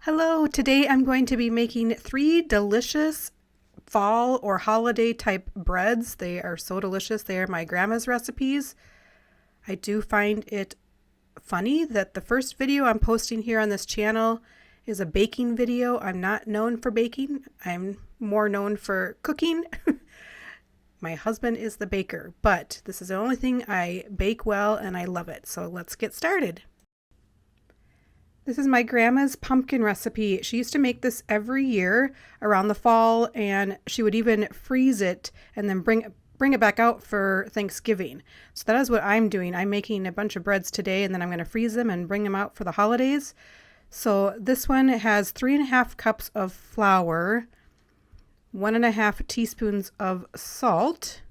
Hello, today I'm going to be making 3 delicious fall or holiday type breads. They are so delicious. They are my grandma's recipes. I do find it funny that the first video I'm posting here on this channel is a baking video. I'm not known for baking. I'm more known for cooking. My husband is the baker, but this is the only thing I bake well and I love it. So let's get started. This is my grandma's pumpkin recipe. She used to make this every year around the fall, and she would even freeze it and then bring it back out for Thanksgiving. So that is what I'm doing. I'm making a bunch of breads today, and then I'm going to freeze them and bring them out for the holidays. So this one has 3.5 cups of flour, 1.5 teaspoons of salt,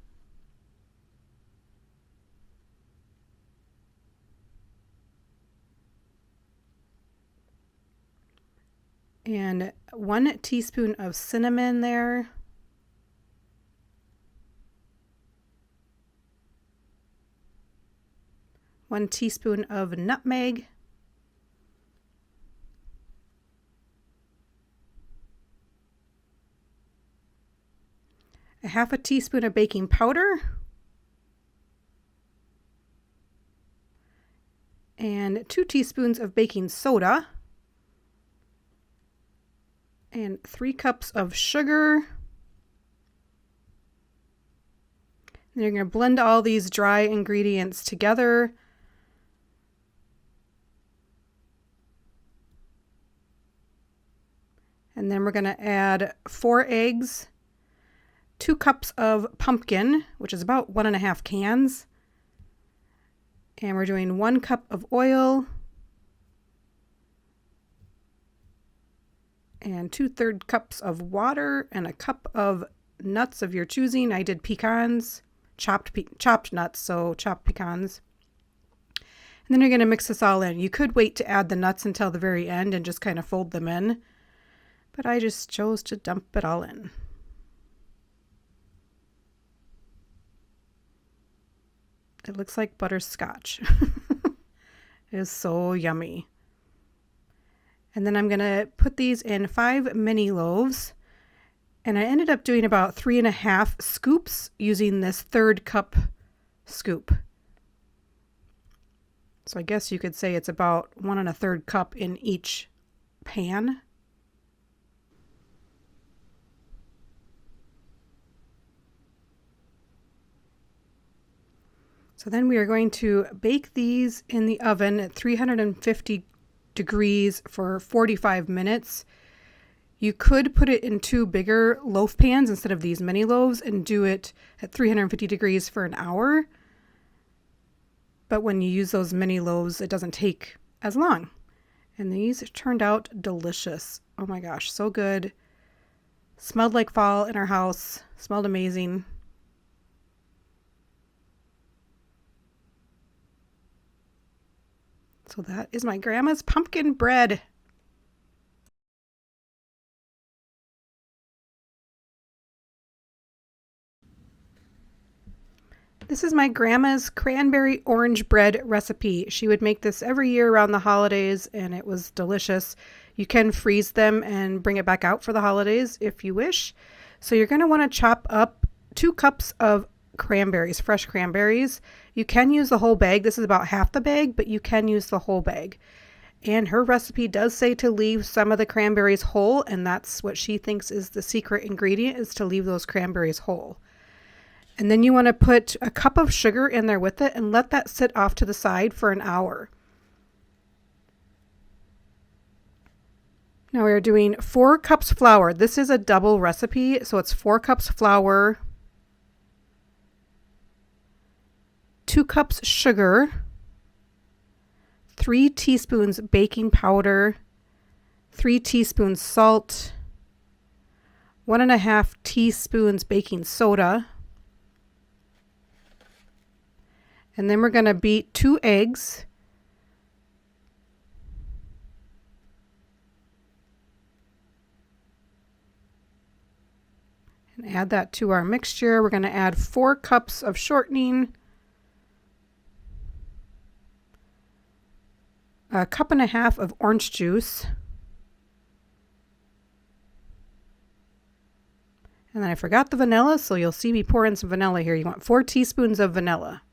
and 1 teaspoon of cinnamon there. One teaspoon of nutmeg. A 1/2 teaspoon of baking powder. And 2 teaspoons of baking soda. And 3 cups of sugar. And you're going to blend all these dry ingredients together. And then we're going to add 4 eggs, 2 cups of pumpkin, which is about 1.5 cans. And we're doing 1 cup of oil and 2/3 cups of water and a cup of nuts of your choosing. I did pecans, chopped nuts, so chopped pecans. And then you're going to mix this all in. You could wait to add the nuts until the very end and just kind of fold them in, but I just chose to dump it all in. It looks like butterscotch. It is so yummy. And then I'm going to put these in 5 mini loaves. And I ended up doing about 3.5 scoops using this 1/3 cup scoop. So I guess you could say it's about 1 1/3 cup in each pan. So then we are going to bake these in the oven at 350 degrees for 45 minutes. You could put it in 2 bigger loaf pans instead of these mini loaves and do it at 350 degrees for an hour. But when you use those mini loaves, it doesn't take as long. And these turned out delicious. Oh my gosh, so good. Smelled like fall in our house. Smelled amazing. So that is my grandma's pumpkin bread. This is my grandma's cranberry orange bread recipe. She would make this every year around the holidays, and it was delicious. You can freeze them and bring it back out for the holidays if you wish. So you're going to want to chop up 2 cups of cranberries, fresh cranberries. You can use the whole bag. This is about half the bag, but you can use the whole bag. And her recipe does say to leave some of the cranberries whole, and that's what she thinks is the secret ingredient, is to leave those cranberries whole. And then you want to put a cup of sugar in there with it and let that sit off to the side for an hour. Now we are doing 4 cups flour. This is a double recipe, so it's 4 cups flour, 2 cups sugar, 3 teaspoons baking powder, 3 teaspoons salt, 1.5 teaspoons baking soda. And then we're going to beat 2 eggs. And add that to our mixture. We're going to add 4 cups of shortening, a 1.5 cups of orange juice, And then I forgot the vanilla, so you'll see me pour in some vanilla here. You want 4 teaspoons of vanilla.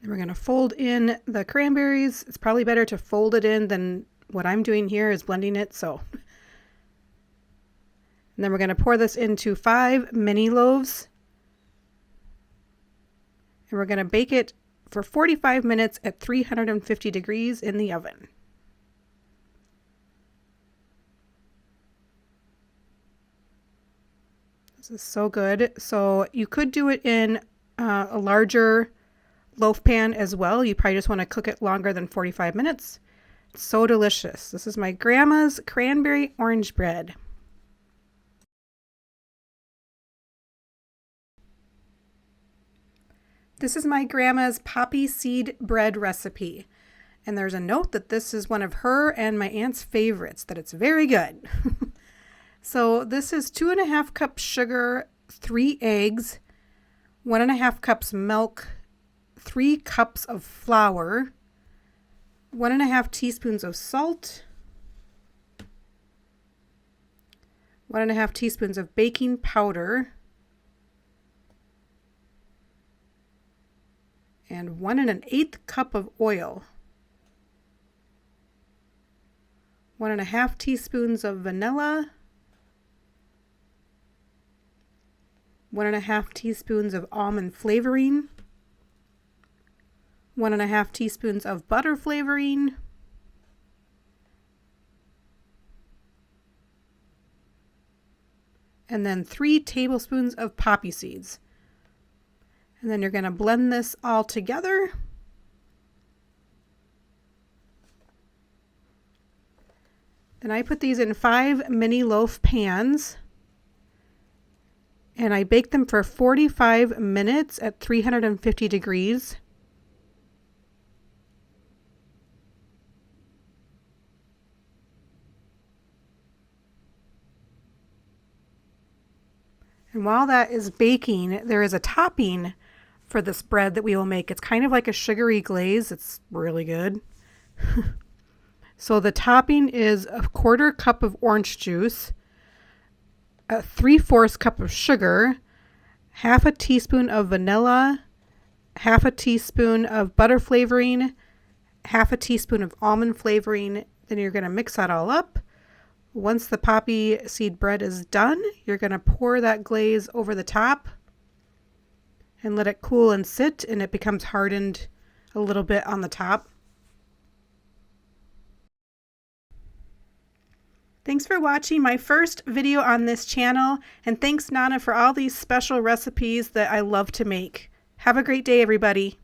And we're going to fold in the cranberries. It's probably better to fold it in than what I'm doing here is blending it. So, and then we're going to pour this into 5 mini loaves. And we're going to bake it for 45 minutes at 350 degrees in the oven. This is so good. So you could do it in a larger loaf pan as well. You probably just want to cook it longer than 45 minutes. It's so delicious. This is my grandma's cranberry orange bread. This is my grandma's poppy seed bread recipe. And there's a note that this is one of her and my aunt's favorites, that it's very good. So this is 2.5 cups sugar, 3 eggs, 1.5 cups milk, 3 cups of flour, 1.5 teaspoons of salt, 1.5 teaspoons of baking powder, and 1 1/8 cup of oil, 1.5 teaspoons of vanilla, 1.5 teaspoons of almond flavoring, 1.5 teaspoons of butter flavoring, and then 3 tablespoons of poppy seeds. And then you're going to blend this all together. Then I put these in 5 mini loaf pans. And I bake them for 45 minutes at 350 degrees. And while that is baking, there is a topping for this bread that we will make. It's kind of like a sugary glaze. It's really good. So the topping is a 1/4 cup of orange juice, a 3/4 cup of sugar, 1/2 teaspoon of vanilla, 1/2 teaspoon of butter flavoring, 1/2 teaspoon of almond flavoring. Then you're going to mix that all up. Once the poppy seed bread is done, you're going to pour that glaze over the top and let it cool and sit, and it becomes hardened a little bit on the top. Thanks for watching my first video on this channel, and thanks Nana for all these special recipes that I love to make. Have a great day, everybody.